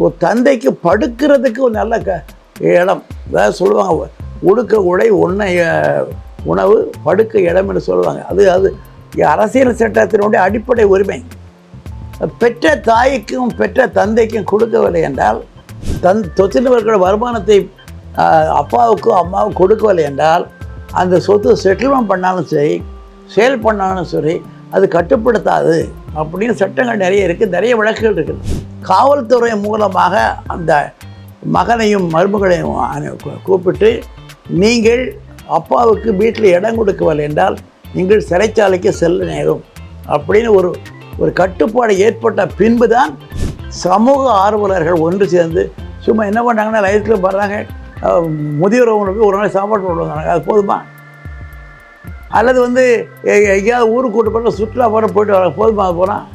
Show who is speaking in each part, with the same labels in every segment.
Speaker 1: ஒரு தந்தைக்கு படுக்கிறதுக்கு ஒரு நல்ல இடம், அதாவது சொல்லுவாங்க உடுக்க உடை உணவு படுக்க இடம் என்று சொல்லுவாங்க. அது அரசியல் சட்டத்தினுடைய அடிப்படை உரிமை. பெற்ற தாய்க்கும் பெற்ற தந்தைக்கும் கொடுக்கவில்லை என்றால், சொத்தினவர்களோட வருமானத்தை அப்பாவுக்கும் அம்மாவுக்கும் கொடுக்கவில்லை என்றால், அந்த சொத்து செட்டில்மெண்ட் பண்ணாலும் சரி, சேல் பண்ணாலும் சரி, அது கட்டுப்படுத்தாது அப்படின்னு சட்டங்கள் நிறைய இருக்குது, நிறைய வழக்குகள் இருக்குது. காவல்துறை மூலமாக அந்த மகனையும் மருமகளையும் கூப்பிட்டு, நீங்கள் அப்பாவுக்கு வீட்டில் இடம் கொடுக்கவில்லை என்றால் நீங்கள் சிறைச்சாலைக்கு செல்ல நேரும் அப்படின்னு ஒரு கட்டுப்பாடு ஏற்பட்ட பின்பு தான் சமூக ஆர்வலர்கள் ஒன்று சேர்ந்து சும்மா என்ன பண்ணாங்கன்னா லைஃப்பில் வர்றாங்க, முதியோரவங்களுக்கு ஒரு நாள் சாப்பாடு போடுவாங்க, அது போதுமா? அல்லது எங்கேயாவது ஊருக்கு கூட்டு போகிற சுற்றுலா போயிட்டு வர போதுமா? அது போனால்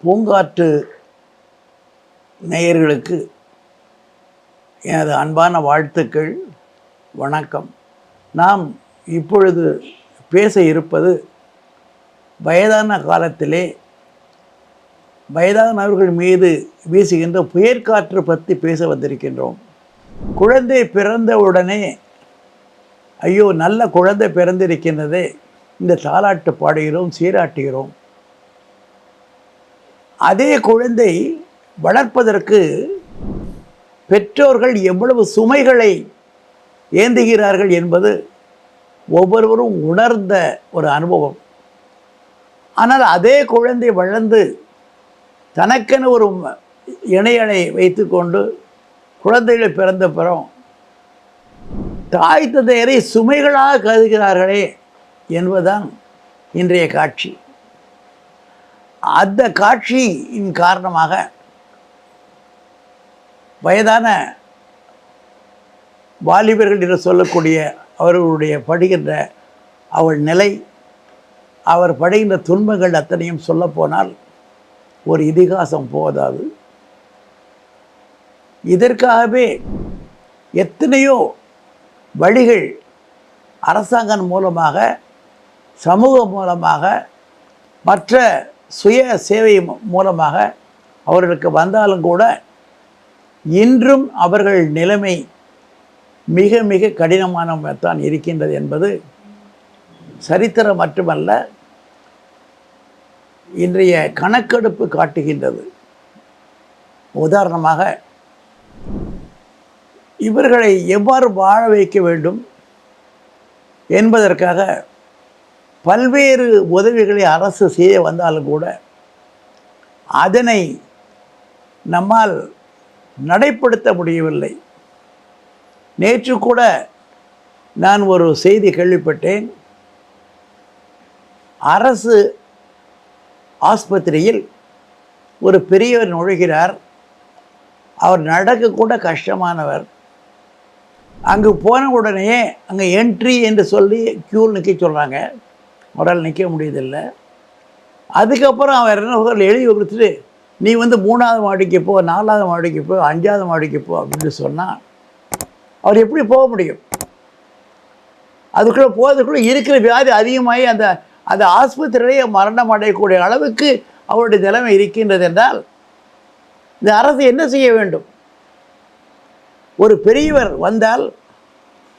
Speaker 1: பூங்காற்று நேயர்களுக்கு எனது அன்பான வாழ்த்துக்கள், வணக்கம். நாம் இப்பொழுது பேச இருப்பது வயதான காலத்திலே வயதானவர்கள் மீது வீசுகின்ற புயற்காற்று பற்றி பேச வந்திருக்கின்றோம். குழந்தை பிறந்தவுடனே ஐயோ நல்ல குழந்தை பிறந்திருக்கின்றதே, இந்த தாலாட்டு பாடுகிறோம், சீராட்டுகிறோம். அதே குழந்தை வளர்ப்பதற்கு பெற்றோர்கள் எவ்வளவு சுமைகளை ஏந்துகிறார்கள் என்பது ஒவ்வொருவரும் உணர்ந்த ஒரு அனுபவம். ஆனால் அதே குழந்தை வளர்ந்து தனக்கென ஒரு இணையனை வைத்து கொண்டு குழந்தைகள் பிறந்த பிறம் தாய் தந்தையரை சுமைகளாக கருதுகிறார்களே என்பதுதான் இன்றைய காட்சி. அந்த காட்சியின் காரணமாக வயதான வாலிபர்கள் என்று சொல்லக்கூடிய அவர்களுடைய படுகின்ற அவள் நிலை, அவர் படுகின்ற துன்பங்கள் அத்தனையும் சொல்லப்போனால் ஒரு இதிகாசம் போதாது. இதற்காகவே எத்தனையோ வழிகள் அரசாங்கம் மூலமாக, சமூகம் மூலமாக, மற்ற சுய சேவை மூலமாக அவர்களுக்கு வந்தாலும் கூட இன்றும் அவர்கள் நிலைமை மிக மிக கடினமானதான் இருக்கின்றது என்பது சரித்திரம் மட்டுமல்ல, இன்றைய கணக்கெடுப்பு காட்டுகின்றது. உதாரணமாக இவர்களை எவ்வாறு வாழ வைக்க வேண்டும் என்பதற்காக பல்வேறு உதவிகளை அரசு செய்ய வந்தாலும் கூட அதனை நம்மால் நடைப்படுத்த முடியவில்லை. நேற்று கூட நான் ஒரு செய்தி கேள்விப்பட்டேன். அரசு ஆஸ்பத்திரியில் ஒரு பெரியவர் நுழைகிறார். அவர் நடக்கக்கூட கஷ்டமானவர். அங்கு போன உடனே அங்கே என்ட்ரி என்று சொல்லி க்யூவில் நிற்க சொல்கிறாங்க. அவரால் நிற்க முடியதில்லை. அதுக்கப்புறம் அவர் என்ன எழுதி கொடுத்துட்டு, நீ 3வது மாடிக்கு போ, 4வது மாடிக்கு போ, 5வது மாடிக்கு போ அப்படின்னு சொன்னால் அவர் எப்படி போக முடியும்? அதுக்குள்ளே போகிறதுக்குள்ளே இருக்கிற வியாதி அதிகமாகி அந்த ஆஸ்பத்திரியிலேயே மரணம் அடையக்கூடிய அளவுக்கு அவருடைய நிலைமை இருக்கின்றது என்றால் இந்த அரசு என்ன செய்ய வேண்டும்? ஒரு பெரியவர் வந்தால்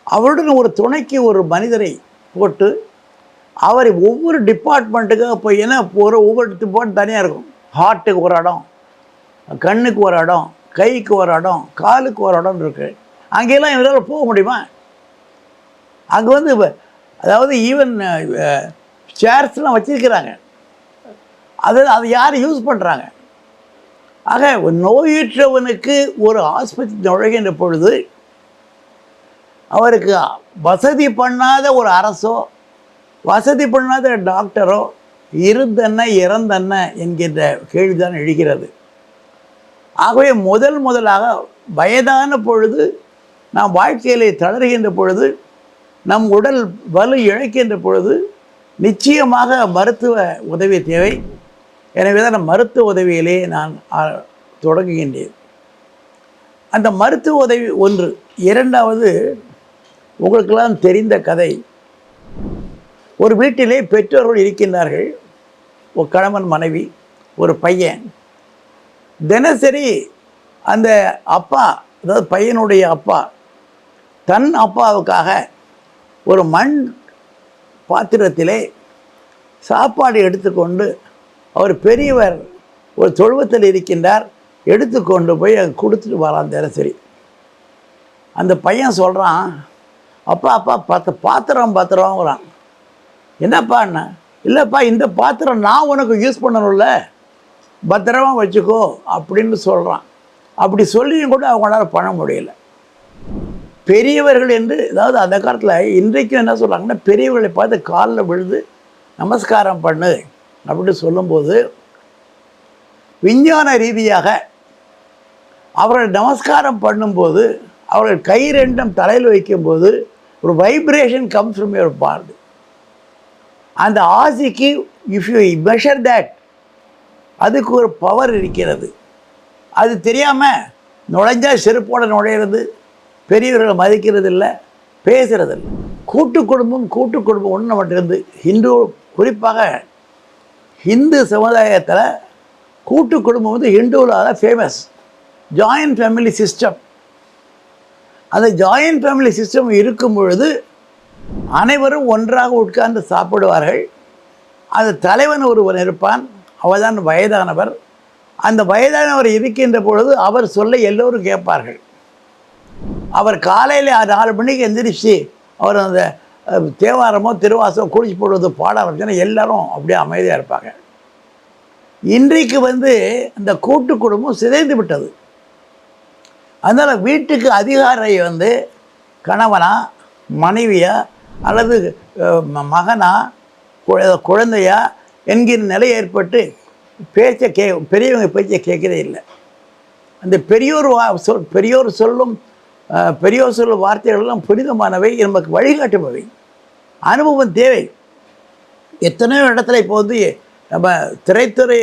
Speaker 1: அவருடன் ஒரு துணைக்கு ஒரு மனிதரை போட்டு அவரை ஒவ்வொரு டிபார்ட்மெண்ட்டுக்காக போய், ஏன்னா ஒவ்வொரு டிபார்ட்மெண்ட் தனியாக இருக்கும். ஹார்ட்டுக்கு ஒரு இடம், கண்ணுக்கு ஒரு இடம், கைக்கு ஒரு இடம், காலுக்கு ஒரு இடம் இருக்குது. அங்கெல்லாம் இவரால் போக முடியுமா? அங்கே அதாவது ஈவன் சேர்ஸ்லாம் வச்சிருக்கிறாங்க. அது யார் யூஸ் பண்ணுறாங்க? ஆக நோயுற்றவனுக்கு ஒரு ஆஸ்பத்திரி நுழைகின்ற பொழுது அவருக்கு வசதி பண்ணாத ஒரு அரசோ, வசதி பண்ணாத டாக்டரோ இருந்தன்ன இறந்தன்ன என்கின்ற கேள்விதான் எழுகிறது. ஆகவே முதலாக வயதான பொழுது, நாம் வாழ்க்கையிலே தளர்கின்ற பொழுது, நம் உடல் வலு இழக்கின்ற பொழுது நிச்சயமாக மருத்துவ உதவி தேவை. எனவே தான் மருத்துவ உதவியிலே நான் தொடங்குகின்றேன். அந்த மருத்துவ உதவி ஒன்று. இரண்டாவது, உங்களுக்கெல்லாம் தெரிந்த கதை. ஒரு வீட்டிலே பெற்றோர்கள் இருக்கின்றார்கள். ஒரு கணவன், மனைவி, ஒரு பையன். தினசரி அந்த அப்பா, அதாவது பையனுடைய அப்பா, தன் அப்பாவுக்காக ஒரு மண் பாத்திரத்திலே சாப்பாடு எடுத்துக்கொண்டு, அவர் பெரியவர் ஒரு தொழுவத்தில் இருக்கின்றார், எடுத்துக்கொண்டு போய் கொடுத்துட்டு வரான் தினசரி. அந்த பையன் சொல்கிறான், அப்பா அப்பா பாத்திரம்ங்கிறான். என்னப்பாண்ணா? இல்லைப்பா, இந்த பாத்திரம் நான் உனக்கு யூஸ் பண்ணணும்ல, பத்திரமா வச்சுக்கோ அப்படின்னு சொல்கிறான். அப்படி சொல்லியும் கூட அவங்களால பண்ண முடியல. பெரியவர்கள் என்று, அதாவது அந்த காலத்தில், இன்றைக்கும் என்ன சொல்கிறாங்கன்னா, பெரியவர்களை பார்த்து காலில் விழுது நமஸ்காரம் பண்ணு அப்படின்னு சொல்லும்போது, விஞ்ஞான ரீதியாக அவர்கள் நமஸ்காரம் பண்ணும்போது, அவர்கள் கை ரெண்டும் தலையில் வைக்கும்போது ஒரு vibration comes from your body. அந்த ஆசிக்கு இஃப் யூ மெஷர் தட், அதுக்கு ஒரு பவர் இருக்கிறது. அது தெரியாமல் நுழைஞ்சால் செருப்போட நுழையிறது, பெரியவர்களை மதிக்கிறது இல்லை, பேசுகிறதில்லை. கூட்டு குடும்பம் ஒன்று மட்டும் இருந்து, ஹிந்து, குறிப்பாக ஹிந்து சமுதாயத்தில் கூட்டு குடும்பம் வந்து ஹிந்துவில் தான் ஃபேமஸ். Joint family system. அந்த ஜாயின்ட் ஃபேமிலி சிஸ்டம் இருக்கும் பொழுது அனைவரும் ஒன்றாக உட்கார்ந்து சாப்பிடுவார்கள். அந்த தலைவன் ஒருவர் இருப்பான், அவர்தான் வயதானவர். அந்த வயதானவர் இருக்கின்ற பொழுது அவர் சொல்ல எல்லோரும் கேட்பார்கள். அவர் காலையில் 4 மணிக்கு எந்திரிச்சு அவர் அந்த தேவாரமோ திருவாசமோ குளிச்சு போடுவது பாட ஆரம்பிச்சுன்னா எல்லோரும் அப்படியே அமைதியாக இருப்பாங்க. இன்றைக்கு வந்து இந்த கூட்டு குடும்பம் சிதைந்து விட்டது. அதனால் வீட்டுக்கு அதிகாரி வந்து கணவனா, மனைவியா, அல்லது மகனா, குழந்தையா என்கிற நிலை ஏற்பட்டு பெரியவங்க பேச்சை கேட்கறதே இல்லை. அந்த பெரியோர் சொல்லும் வார்த்தைகளெல்லாம் புனிதமானவை, நமக்கு வழிகாட்டுபவை. அனுபவம் தேவை. எத்தனையோ இடத்துல இப்போ வந்து நம்ம திரைத்துறை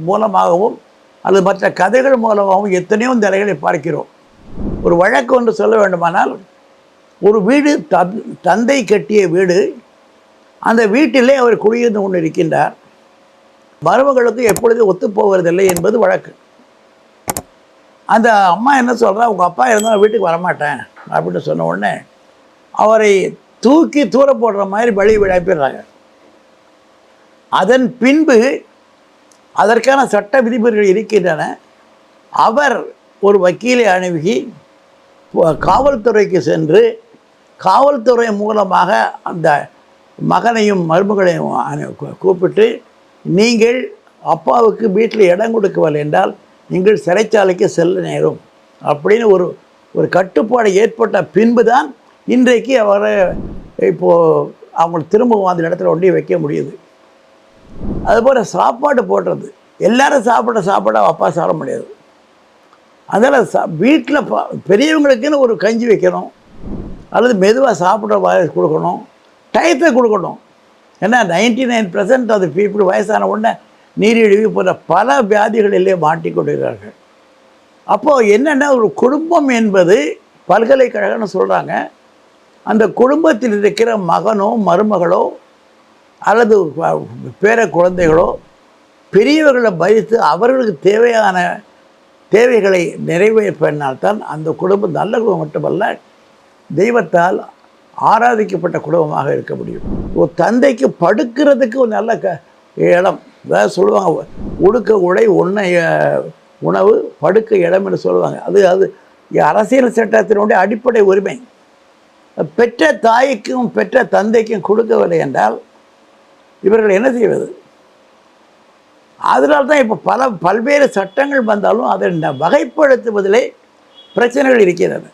Speaker 1: மூலமாகவும் அல்லது மற்ற கதைகள் மூலமாகவும் எத்தனையோ நிலைகளை பார்க்கிறோம். ஒரு வழக்கு ஒன்று சொல்ல வேண்டுமானால், ஒரு வீடு தந்தை கட்டிய வீடு. அந்த வீட்டிலே அவர் குடியிருந்து கொண்டு இருக்கின்றார். மருமகளுக்கு எப்பொழுதும் ஒத்துப்போவதில்லை என்பது வழக்கு. அந்த அம்மா என்ன சொல்கிறா, உங்கள் அப்பா இருந்தால் வீட்டுக்கு வரமாட்டேன் அப்படின்னு சொன்ன உடனே அவரை தூக்கி தூர போடுற மாதிரி வழி விழப்பிடுறாங்க. அதன் பின்பு அதற்கான சட்ட விதிமுறைகள் இருக்கின்றன. அவர் ஒரு வக்கீலை அணுகி காவல்துறைக்கு சென்று, காவல்துறை மூலமாக அந்த மகனையும் மருமகளையும் கூப்பிட்டு, நீங்கள் அப்பாவுக்கு வீட்டில் இடம் கொடுக்கவில்லை என்றால் நீங்கள் சிறைச்சாலைக்கு செல்ல நேரும் அப்படின்னு ஒரு கட்டுப்பாடு ஏற்பட்ட பின்பு தான் இன்றைக்கு அவரை இப்போது அவங்க திரும்பவும் அந்த இடத்துல ஒண்டி வைக்க முடியுது. அதுபோல் சாப்பாடு போடுறது, எல்லோரும் சாப்பாட அப்பா சாப்பிட முடியாது. அதனால் வீட்டில் பெரியவங்களுக்குன்னு ஒரு கஞ்சி வைக்கணும், அல்லது மெதுவாக சாப்பிட்ற கொடுக்கணும், டயத்தை கொடுக்கணும். ஏன்னா 99% ஆஃப் தி பீப்புள் வயசான உடனே நீரிழிவு போன்ற பல வியாதிகளிலே மாட்டிக்கொண்டிருக்கிறார்கள். அப்போது என்னென்னா, ஒரு குடும்பம் என்பது பல்கலைக்கழகம்னு சொல்கிறாங்க. அந்த குடும்பத்தில் இருக்கிற மகனோ மருமகளோ அல்லது பேர குழந்தைகளோ பெரியவர்களை மதித்து அவர்களுக்கு தேவையான தேவைகளை நிறைவேற்றினால்தான் அந்த குடும்பம் நல்ல குடும்பம் மட்டுமல்ல, தெய்வத்தால் ஆராதிக்கப்பட்ட குடும்பமாக இருக்க முடியும். ஒரு தந்தைக்கு படுக்கிறதுக்கு ஒரு நல்ல இடம், அதாவது சொல்லுவாங்க, உடுக்க உடை, உணவு, படுக்க இடம் என்று சொல்லுவாங்க. அது அரசியல் சட்டத்தினுடைய அடிப்படை உரிமை. பெற்ற தாய்க்கும் பெற்ற தந்தைக்கும் கொடுக்கவில்லை என்றால் இவர்கள் என்ன செய்வது? அதனால்தான் இப்போ பல்வேறு சட்டங்கள் வந்தாலும் அதை வகைப்படுத்துவதிலே பிரச்சனைகள் இருக்கிறது.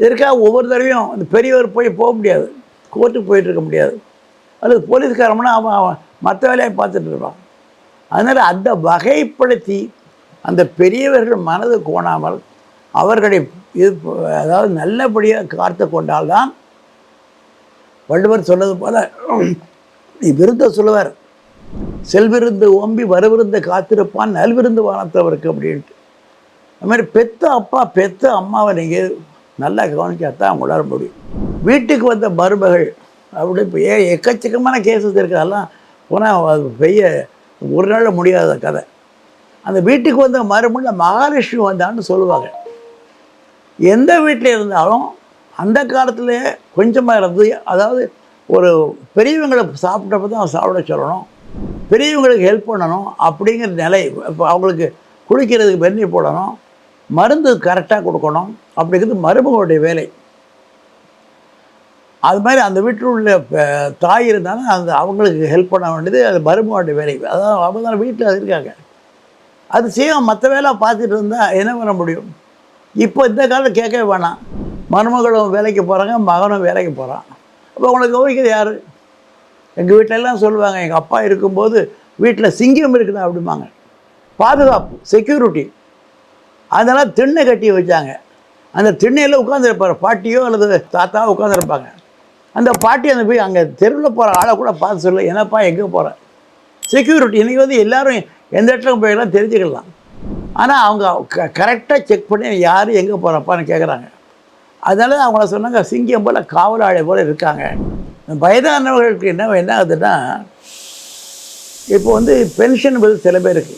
Speaker 1: இதற்காக ஒவ்வொரு தடவையும் அந்த பெரியவர் போக முடியாது, கோர்ட்டுக்கு போயிட்டுருக்க முடியாது, அல்லது போலீஸ்காரம்னா அவன் மற்ற வேலையை பார்த்துட்டு இருப்பான். அதனால் அந்த வகைப்படுத்தி அந்த பெரியவர்கள் மனது கோணாமல் அவர்களை அதாவது நல்லபடியாக காத்து கொண்டால்தான், வள்ளுவர் சொன்னது போல் விருத்த சொல்லுவார், செல்விருந்து ஓம்பி வரவிருந்து காத்திருப்பான் நல்விருந்து வானத்தவருக்கு அப்படின்ட்டு. அது மாதிரி பெத்த அப்பா பெத்த அம்மாவை நீங்கள் நல்லா கவனிச்சா தான் உணர முடியும். வீட்டுக்கு வந்த மருமகள் அப்படி இப்போ எக்கச்சக்கமான கேசஸ் இருக்குது. அதெல்லாம் போனால் அது பெரிய ஒரு நாள் முடியாத கதை. அந்த வீட்டுக்கு வந்த மருமகள் மகாலட்சுமி வந்தான்னு சொல்லுவாங்க. எந்த வீட்டில் இருந்தாலும் அந்த காலத்தில் கொஞ்சமாக இருந்து, அதாவது ஒரு பெரியவங்களை சாப்பிட்டப்ப தான் சாப்பிட சொல்லணும், பெரியவங்களுக்கு ஹெல்ப் பண்ணணும் அப்படிங்கிற நிலை. இப்போ அவங்களுக்கு குளிக்கிறதுக்கு வெந்நீர் போடணும், மருந்து கரெக்டாக கொடுக்கணும், அப்படிங்கிறது மருமகளுடைய வேலை. அது மாதிரி அந்த வீட்டில் உள்ள தாய் இருந்தாலும் அந்த அவங்களுக்கு ஹெல்ப் பண்ண வேண்டியது அது மருமகளுடைய வேலை. அதான் அவங்க தான் வீட்டில் அது இருக்காங்க. அது செய்யும். மற்ற வேலை பார்த்துட்டு இருந்தால் என்ன பண்ண முடியும்? இப்போ இந்த காலத்தில் கேட்கவே வேணாம். மருமகளும் வேலைக்கு போகிறாங்க, மகனும் வேலைக்கு போகிறான். அப்போ அவங்களை கவனிக்கிறது யார்? எங்கள் வீட்டிலலாம் சொல்லுவாங்க, எங்கள் அப்பா இருக்கும்போது வீட்டில் சிங்கம் இருக்குதா அப்படிம்பாங்க. பாதுகாப்பு, செக்யூரிட்டி. அதனால் திண்ணை கட்டி வச்சாங்க. அந்த திண்ணையில் உட்காந்துருப்பார் பாட்டியோ அல்லது தாத்தாவோ உட்காந்துருப்பாங்க. அந்த பாட்டி அந்த போய் அங்கே தெருவில் போகிற ஆளை கூட பார்த்து சொல்ல, என்னப்பா எங்கே போகிறேன்? செக்யூரிட்டி. இன்றைக்கி வந்து எல்லோரும் எந்த இடத்துல போயெல்லாம் தெரிஞ்சுக்கலாம். ஆனால் அவங்க கரெக்டாக செக் பண்ணி யார் எங்கே போகிறப்பான்னு கேட்குறாங்க. அதனால அவங்கள சொன்னாங்க, சிங்கம் போல் காவலாளி போல் இருக்காங்க. வயதானவர்களுக்கு என்ன ஆகுதுன்னா, இப்போ வந்து பென்ஷன் பதில் சில பேருக்கு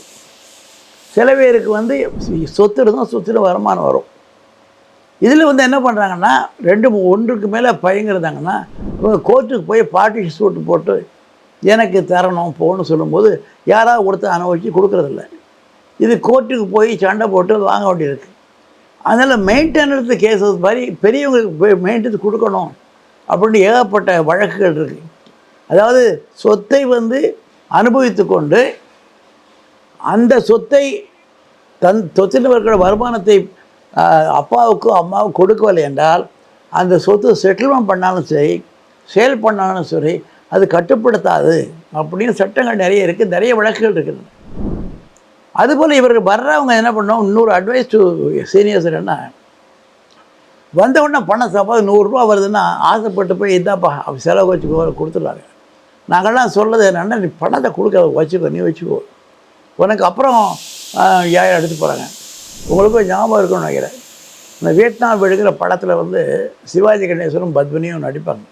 Speaker 1: சொத்து இருந்தால் சொத்துல வருமானம் வரும். இதில் வந்து என்ன பண்ணுறாங்கன்னா, ஒன்றுக்கு மேலே பயங்கிறதாங்கன்னா, இவங்க கோர்ட்டுக்கு போய் பார்ட்டி சூட்டு போட்டு எனக்கு தரணும் போகணும்னு சொல்லும்போது யாராவது கொடுத்து அனுபவிச்சு கொடுக்குறதில்ல. இது கோர்ட்டுக்கு போய் சண்டை போட்டு வாங்க வேண்டியிருக்கு. அதனால் மெயின்டெனன்ஸ் கேசஸ் மாதிரி பெரியவங்களுக்கு போய் மெயின்டெனன்ஸ் கொடுக்கணும் அப்படின்னு ஏகப்பட்ட வழக்குகள் இருக்குது. அதாவது சொத்தை வந்து அனுபவித்து கொண்டு அந்த சொத்தை சொத்தில் இருக்கிற வருமானத்தை அப்பாவுக்கோ அம்மாவுக்கு கொடுக்கவில்லை என்றால் அந்த சொத்து செட்டில்மெண்ட் பண்ணாலும் சரி, சேல் பண்ணாலும் சரி, அது கட்டுப்படுத்தாது அப்படின்னு சட்டங்கள் நிறைய இருக்குது, நிறைய வழக்குகள் இருக்குது. அதுபோல் இவர்கள் வர்றவங்க என்ன பண்ணோம், இன்னொரு அட்வைஸ் டு சீனியர்ஸ் என்ன, வந்தவுடனே பணம் சப்பாது 100 ரூபா வருதுன்னா ஆசைப்பட்டு போய் இதாப்பா செலவு வச்சுக்கோ கொடுத்துட்றாங்க. நாங்கள்லாம் சொல்கிறது என்னென்னா, நீ பணத்தை கொடுக்க வச்சுக்கோ, நீ வச்சுக்கோ, உனக்கு அப்புறம் யாரும் எடுத்து போகிறாங்க. உங்களுக்கும் ஞாபகம் இருக்குன்னு நினைக்கிறேன், இந்த வியட்நாம் எடுக்கிற படத்தில் வந்து சிவாஜி கணேசனும் பத்மினியும் நடிப்பாங்க.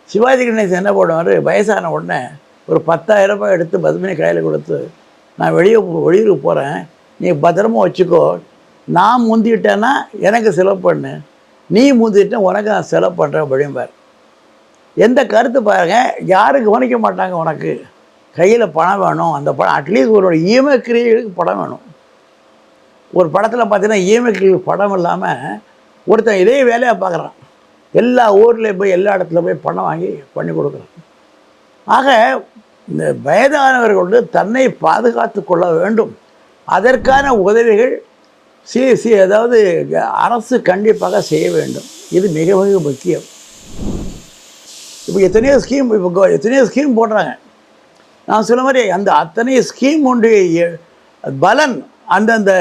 Speaker 1: சிவாஜி கணேசன் என்ன பண்ணுவார், வயசான உடனே ஒரு 10,000 ரூபாய் எடுத்து பத்மினி கையில் கொடுத்து, நான் வெளியூருக்கு போகிறேன், நீ பத்திரமா வச்சுக்கோ, நான் முந்திட்டேன்னா எனக்கு செலவு பண்ணு, நீ முந்திட்ட உனக்கு நான் செலவு பண்ணுறேன் அப்படிம்பார். எந்த கருத்து பாருங்கள், யாரும் கவனிக்க மாட்டாங்க. உனக்கு கையில் பணம் வேணும், அந்த பணம் அட்லீஸ்ட் ஒரு ஈமக்கிரியர்களுக்கு படம் வேணும். ஒரு படத்தில் பார்த்தீங்கன்னா ஈமக்கிரியர்களுக்கு படம் இல்லாமல் ஒருத்தன் இதே வேலையாக பார்க்குறான், எல்லா ஊர்லேயும் போய் எல்லா இடத்துல போய் பணம் வாங்கி பண்ணி கொடுக்குறான். ஆக இந்த வயதானவர்கள் வந்து தன்னை பாதுகாத்து கொள்ள வேண்டும். அதற்கான உதவிகள் அதாவது அரசு கண்டிப்பாக செய்ய வேண்டும். இது மிக மிக முக்கியம். இப்போ எத்தனையோ ஸ்கீம் போடுறாங்க. நான் சொல்ல மாதிரி அந்த அத்தனை ஸ்கீம் ஒன்றிய பலன் அந்தந்த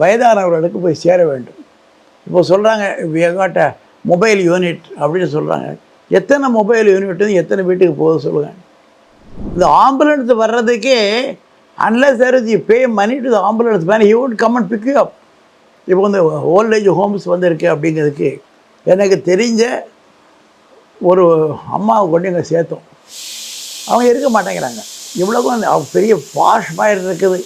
Speaker 1: வயதானவர்களுக்கு போய் சேர வேண்டும். இப்போ சொல்கிறாங்க எங்கிட்ட மொபைல் யூனிட் அப்படின்னு சொல்கிறாங்க. எத்தனை மொபைல் யூனிட் எத்தனை வீட்டுக்கு போகுது சொல்லுங்கள். இந்த ஆம்புலன்ஸ் வர்றதுக்கே unless there is you pay money to the ambulance man, he would come and pick you up. இப்போ வந்து ஓல்டேஜ் ஹோம்ஸ் வந்துருக்கு அப்படிங்கிறதுக்கு எனக்கு தெரிஞ்ச ஒரு அம்மாவை கொண்டு இங்கே சேர்த்தோம். அவங்க இருக்க மாட்டேங்கிறாங்க. இவ்வளோக்கும் அவங்க பெரிய பாஷ் மாதிரி இருக்குது,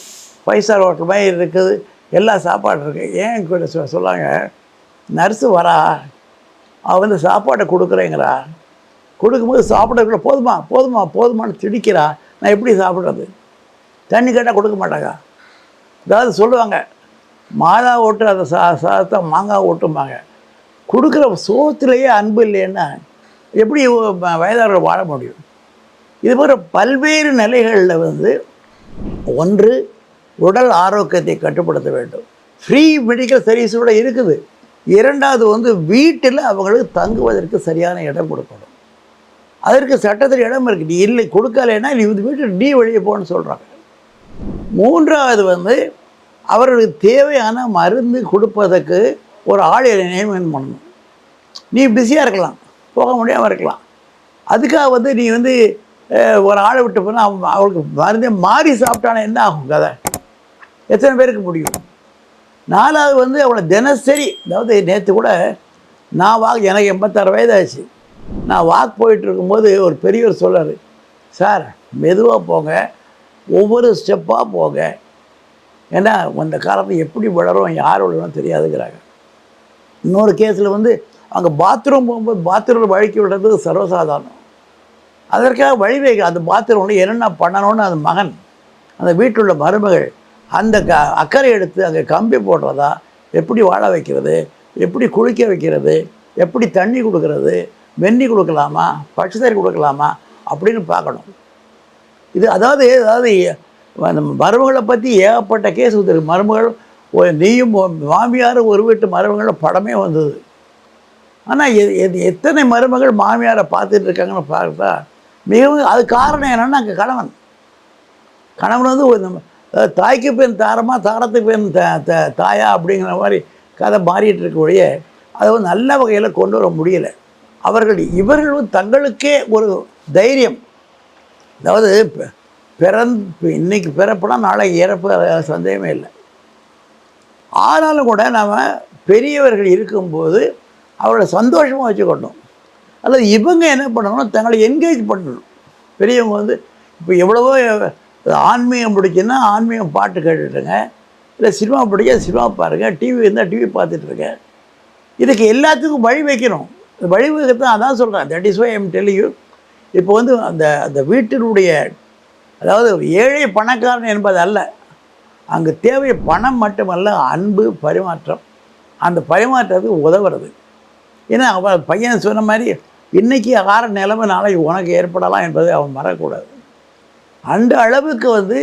Speaker 1: 5 ஸ்டார் ஹோட்டல் மாதிரி இருக்குது, எல்லா சாப்பாடு இருக்குது. ஏன் கூட சொல்லாங்க, நர்ஸு வரா, அவள் வந்து சாப்பாட்டை கொடுக்குறேங்கிறா, கொடுக்கும்போது சாப்பிட போதுமா போதுமா போதுமான்னு திடிக்கிறா, நான் எப்படி சாப்பிட்றது? தண்ணி கேட்டால் கொடுக்க மாட்டாங்க. அதாவது சொல்லுவாங்க, மாதா ஓட்டு அதை சாதத்தை மாங்காய் ஓட்டும்பாங்க. கொடுக்குற சோத்துலேயே அன்பு இல்லைன்னா எப்படி வயதானவர்கள் வாழ முடியும்? இது போன்ற பல்வேறு நிலைகளில் வந்து ஒன்று உடல் ஆரோக்கியத்தை கட்டுப்படுத்த வேண்டும். ஃப்ரீ மெடிக்கல் சர்வீஸ் கூட இருக்குது. இரண்டாவது வந்து வீட்டில் அவங்களுக்கு தங்குவதற்கு சரியான இடம் கொடுக்கணும். அதற்கு சட்டத்தில் இடம் இருக்குது. நீ இல்லை கொடுக்கலைன்னா நீ வந்து வீட்டில் நீ வெளியே போகணும்னு சொல்கிறாங்க. மூன்றாவது வந்து அவர்களுக்கு தேவையான மருந்து கொடுப்பதற்கு ஒரு ஆளை நியமனம் பண்ணணும். நீ பிஸியாக இருக்கலாம், போக முடியாமல் இருக்கலாம். அதுக்காக வந்து நீ வந்து ஒரு ஆளை விட்டு போனால் அவளுக்கு மருந்தே மாறி சாப்பிட்டானா என்ன ஆகும் கதை? எத்தனை பேருக்கு முடியும்? 4வது வந்து அவளை தினசரி, அதாவது நேற்று கூட நான் எனக்கு 86 வயதாச்சு. நான் வாக் போயிட்டு இருக்கும்போது ஒரு பெரியவர் சொல்கிறார், சார் மெதுவாக போங்க, ஒவ்வொரு ஸ்டெப்பாக போங்க, ஏன்னா அந்த காலத்தில் எப்படி விழறோம் யார் விழறோம் தெரியாதுங்கிறாங்க. இன்னொரு கேஸில் வந்து அங்கே பாத்ரூம் போகும்போது பாத்ரூமில் வழுக்கி விடுறது சர்வசாதாரணம். அதற்காக வழிவகை அந்த பாத்ரூமில் என்னென்ன பண்ணணும்னு அந்த மகன், அந்த வீட்டில் உள்ள மருமகள் அந்த அக்கறை எடுத்து அங்கே கம்பி போடுறதா, எப்படி வாழ வைக்கிறது, எப்படி குளிக்க வைக்கிறது, எப்படி தண்ணி கொடுக்கறது, வெந்நி கொடுக்கலாமா, பச்சை கொடுக்கலாமா அப்படின்னு பார்க்கணும். இது அதாவது நம்ம மருமகளை பற்றி ஏகப்பட்ட கேஸ் வந்துருக்கு. மருமகள் நீயும் மாமியார் ஒரு வீட்டு மருமகளோட படமே வந்தது. ஆனால் எத்தனை மருமகள் மாமியாரை பார்த்துட்டு இருக்காங்கன்னு பார்த்தா மிகவும் அது காரணம் என்னென்னா அங்கே கணவன் வந்து நம்ம தாய்க்கு பெண் தாரமா, தாரத்துக்கு பெண் தாயா அப்படிங்கிற மாதிரி கதை மாறிட்டு இருக்க ஒழிய அதை வந்து நல்ல வகையில் கொண்டு வர முடியலை. இவர்கள் தங்களுக்கே ஒரு தைரியம், அதாவது இன்னைக்கு பிறப்புனா நாளை இறப்பு, சந்தேகமே இல்லை. ஆனாலும் கூட நாம் பெரியவர்கள் இருக்கும்போது அவளை சந்தோஷமாக வச்சுக்கணும். அல்லது இவங்க என்ன பண்ணணும், தங்களை என்கேஜ் பண்ணணும். பெரியவங்க வந்து இப்போ எவ்வளவோ ஆன்மீகம் பிடிக்குன்னா ஆன்மீகம் பாட்டு கேட்டுட்டுருங்க, இல்லை சினிமா பிடிக்க சினிமா பாருங்கள், டிவி இருந்தால் டிவி பார்த்துட்ருங்க. இதுக்கு எல்லாத்துக்கும் வழி வைக்கணும். வழி வைக்கத்தான் அதான் சொல்கிறேன். That is why I am telling you. இப்போ வந்து அந்த வீட்டினுடைய, அதாவது ஏழை பணக்காரன் என்பது அல்ல, அங்கே தேவை பணம் மட்டுமல்ல, அன்பு, பரிமாற்றம். அந்த பரிமாற்றத்துக்கு உதவுறது. ஏன்னா அவன் பையன் சொன்ன மாதிரி இன்றைக்கி ஆற நிலைமை நாளைக்கு உனக்கு ஏற்படலாம் என்பதை அவன் மறக்கக்கூடாது. அந்த அளவுக்கு வந்து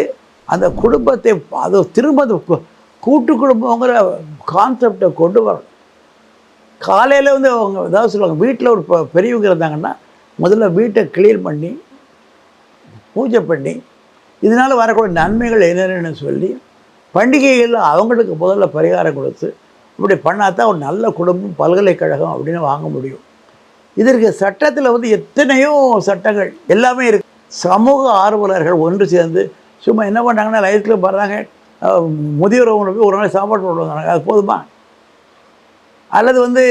Speaker 1: அந்த குடும்பத்தை அது திரும்ப கூட்டு குடும்பங்கிற கான்செப்டை கொண்டு வரணும். காலையில் வந்து அவங்க ஏதாவது சொல்லுவாங்க, வீட்டில் ஒரு பெரியவங்க இருந்தாங்கன்னா முதல்ல வீட்டை கிளீன் பண்ணி பூஜை பண்ணி இதனால் வரக்கூடிய நன்மைகள் என்னென்னு சொல்லி பண்டிகைகளில் அவங்களுக்கு முதல்ல பரிகாரம் கொடுத்து இப்படி பண்ணாதான் ஒரு நல்ல குடும்பம், பல்கலைக்கழகம் அப்படின்னு வாங்க முடியும். இதற்கு சட்டத்தில் வந்து எத்தனையோ சட்டங்கள் எல்லாமே இருக்குது. சமூக ஆர்வலர்கள் ஒன்று சேர்ந்து சும்மா என்ன பண்ணாங்கன்னா லைஃப்பில் வர்றாங்க, முதியோர் போய் ஒரு நாள் சாப்பாடு போடுவாங்க, அது போதுமா? அல்லது வந்து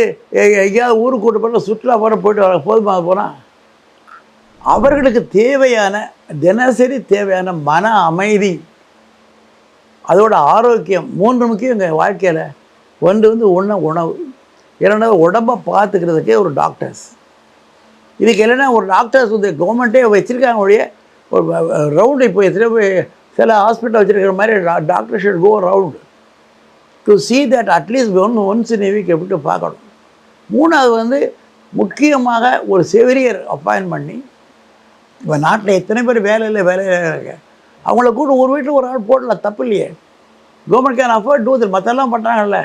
Speaker 1: எங்கேயாவது ஊருக்கு கூட்டு போகிற சுற்றுலா போயிட்டு வர போதுமா? அது போனால் அவர்களுக்கு தேவையான தினசரி தேவையான மன அமைதி, அதோட ஆரோக்கியம், 3 முக்கியம் எங்கள் வாழ்க்கையில். ஒன்று வந்து உணவு, 2வது உடம்பை பார்த்துக்கிறதுக்கே ஒரு டாக்டர்ஸ். இதுக்கு இல்லைன்னா ஒரு டாக்டர்ஸ் வந்து கவர்மெண்ட்டே வச்சுருக்காங்க ஒழிய ஒரு ரவுண்டு. இப்போ எத்தனை போய் சில ஹாஸ்பிட்டல் வச்சுருக்கிற மாதிரி doctor should go round to see that at least once in a week எப்படி பார்க்கணும். 3வது வந்து முக்கியமாக ஒரு செவிலியர் அப்பாயின்ட் பண்ணி, இப்போ நாட்டில் எத்தனை பேர் வேலையில் இருக்க அவங்கள கூட ஒரு வீட்டில் ஒரு ஆள் போடலாம், தப்பு இல்லையே. Government can afford do this. மற்றெல்லாம் பண்ணுறாங்கல்ல,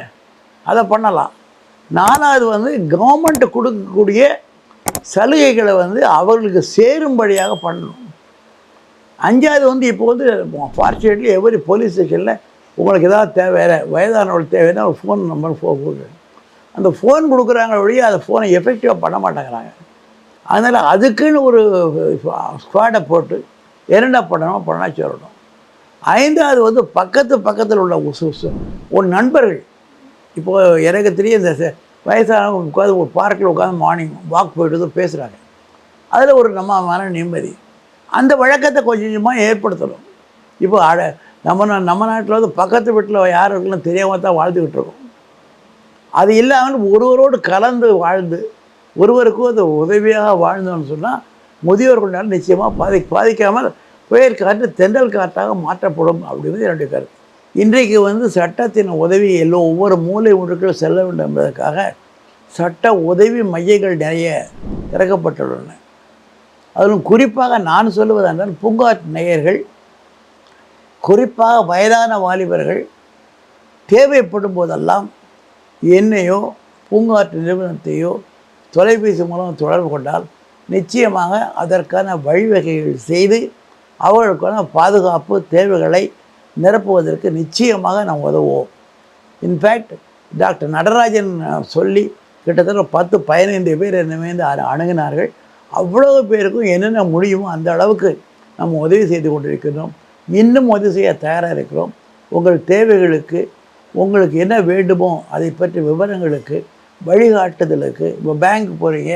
Speaker 1: அதை பண்ணலாம். 4வது வந்து கவர்மெண்ட் கொடுக்கக்கூடிய சலுகைகளை வந்து அவர்களுக்கு சேரும்படியாக பண்ணணும். 5வது வந்து இப்போ வந்து ஃபார்ச்சுனேட்லி எவரி போலீஸ் ஸ்டேஷனில் உங்களுக்கு ஏதாவது தேவை, வயதானவர்கள் தேவைன்னா ஒரு ஃபோன் நம்பர் கொடுக்குறாங்க. அந்த ஃபோன் கொடுக்குறாங்க வழியே அந்த ஃபோனை எஃபெக்டிவாக பண்ண மாட்டேங்கிறாங்க. அதனால் அதுக்குன்னு ஒரு ஸ்குவாடை போட்டு என்னென்ன பண்ணணும் பண்ணால் சொல்லணும். 5வது வந்து பக்கத்தில் உள்ள ஒரு நண்பர்கள். இப்போது எனக்கு தெரியும், இந்த வயசானவங்க உட்காந்து ஒரு பார்க்கில் உட்காந்து மார்னிங் வாக் போய்ட்டு பேசுகிறாங்க. அதில் ஒரு நம்ம மன நிம்மதி, அந்த வழக்கத்தை கொஞ்சம் கொஞ்சமாக ஏற்படுத்தணும். இப்போ நம்ம நாட்டில் வந்து பக்கத்து வீட்டில் யார் இருக்குன்னு தெரியாமல் தான் வாழ்ந்துக்கிட்டு இருக்கோம். அது இல்லாமல் ஒருவரோடு கலந்து வாழ்ந்து ஒருவருக்கும் அது உதவியாக வாழ்ந்தோன்னு சொன்னால் முதியோர்களால் நிச்சயமாக பாதிக்காமல் புயல் காற்று தென்றல் காற்றாக மாற்றப்படும் அப்படிங்கிறது என்னுடைய கருத்து. இன்றைக்கு வந்து சட்டத்தின் உதவி ஒவ்வொரு மூலை முழுக்களும் செல்ல வேண்டும் என்பதற்காக சட்ட உதவி மையங்கள் நிறைய திறக்கப்பட்டுள்ளன. அதிலும் குறிப்பாக நான் சொல்லுவதென்றால் பூங்காற்று நேயர்கள், குறிப்பாக வயதான வாலிபர்கள் தேவைப்படும் போதெல்லாம் என்னையோ பூங்காற்று நிறுவனத்தையோ தொலைபேசி மூலம் தொடர்பு கொண்டால் நிச்சயமாக அதற்கான வழிவகைகள் செய்து அவர்களுக்கான பாதுகாப்பு தேவைகளை நிரப்புவதற்கு நிச்சயமாக நாம் உதவுவோம். இன்ஃபேக்ட் டாக்டர் நடராஜன் சொல்லி கிட்டத்தட்ட 10-15 பேர் என்னை அணுகினார்கள். அவ்வளவு பேருக்கும் என்னென்ன முடியுமோ அந்த அளவுக்கு நம்ம உதவி செய்து கொண்டிருக்கிறோம். இன்னும் உதவி செய்ய தயாராக இருக்கிறோம். உங்கள் தேவைகளுக்கு உங்களுக்கு என்ன வேண்டுமோ அதை பற்றி விவரங்களுக்கு வழிகாட்டுதலுக்கு. இப்போ பேங்க் போகிறீங்க,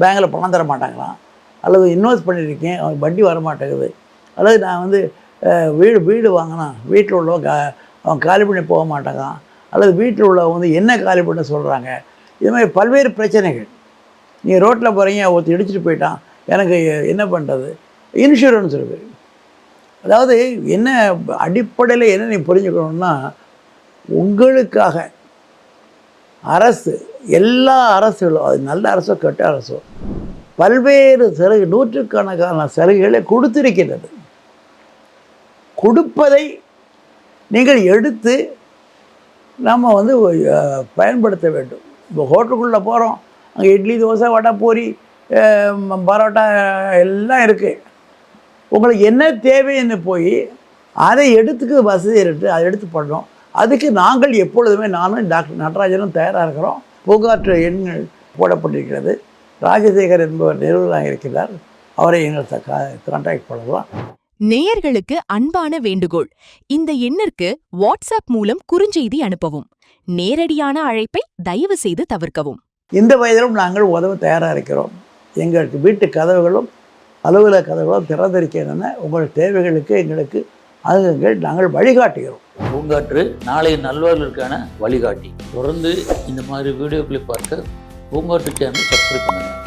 Speaker 1: பேங்கில் பணம் தர மாட்டாங்களாம், அல்லது இன்வெஸ்ட் பண்ணியிருக்கேன் அவன் வட்டி வர மாட்டேங்குது, அல்லது நான் வந்து வீடு வாங்கினா வீட்டில் உள்ளவங்க அவன் காலி பண்ணி போக மாட்டாங்கான், அல்லது வீட்டில் உள்ளவங்க வந்து என்ன காலி பண்ண சொல்கிறாங்க. இது மாதிரி பல்வேறு பிரச்சனைகள். நீங்கள் ரோட்டில் போகிறீங்க, ஒருத்தர் இடிச்சிட்டு போயிட்டான், எனக்கு என்ன பண்ணுறது? இன்சூரன்ஸ் இருக்குது. அதாவது என்ன அடிப்படையில் என்ன நீ புரிஞ்சுக்கணுன்னா, உங்களுக்காக அரசு, எல்லா அரசுகளும், அது நல்ல அரசோ கெட்ட அரசோ, பல்வேறு சலுகை, நூற்றுக்கணக்கான சலுகைகளை கொடுத்திருக்கிறது. கொடுப்பதை நீங்கள் எடுத்து நம்ம வந்து பயன்படுத்த வேண்டும். இப்போ ஹோட்டலுக்குள்ளே போகிறோம், அங்கே இட்லி, தோசை, வடை, பூரி, பரோட்டா எல்லாம் இருக்குது. உங்களுக்கு என்ன தேவைன்னு போய் அதை எடுத்துக்க வசதி இருக்குது, அதை எடுத்து பண்ணோம். அதுக்கு நாங்கள் எப்பொழுதுமே, நானும் டாக்டர் நடராஜனும் தயாராக இருக்கிறோம். புகாற்று எண்கள் போடப்பட்டிருக்கிறது. ராஜசேகர் என்பவர் நிறுவனராக இருக்கிறார். அவரை எங்கள் கான்டாக்ட் பண்ணலாம்.
Speaker 2: நேயர்களுக்கு அன்பான வேண்டுகோள். இந்த எண்ணிற்கு வாட்ஸ்அப் மூலம் குறுஞ்செய்தி அனுப்பவும். நேரடியான அழைப்பை தயவு செய்து தவிர்க்கவும்.
Speaker 1: இந்த வயதிலும் நாங்கள் உதவ தயாராக இருக்கிறோம். எங்களுக்கு வீட்டு கதவுகளும் அலுவலக கதவுகளும் திறந்திருக்கின்றன. உங்கள் தேவைகளுக்கு எங்களுக்கு அணுகுங்கள், நாங்கள் வழிகாட்டுகிறோம்.
Speaker 3: பூங்காற்று நாளைய நல்வாழ்விற்கான வழிகாட்டி. தொடர்ந்து இந்த மாதிரி வீடியோக்களை பார்க்க பூங்காற்று சேனல் சப்ஸ்கிரைப் பண்ணுங்கள்.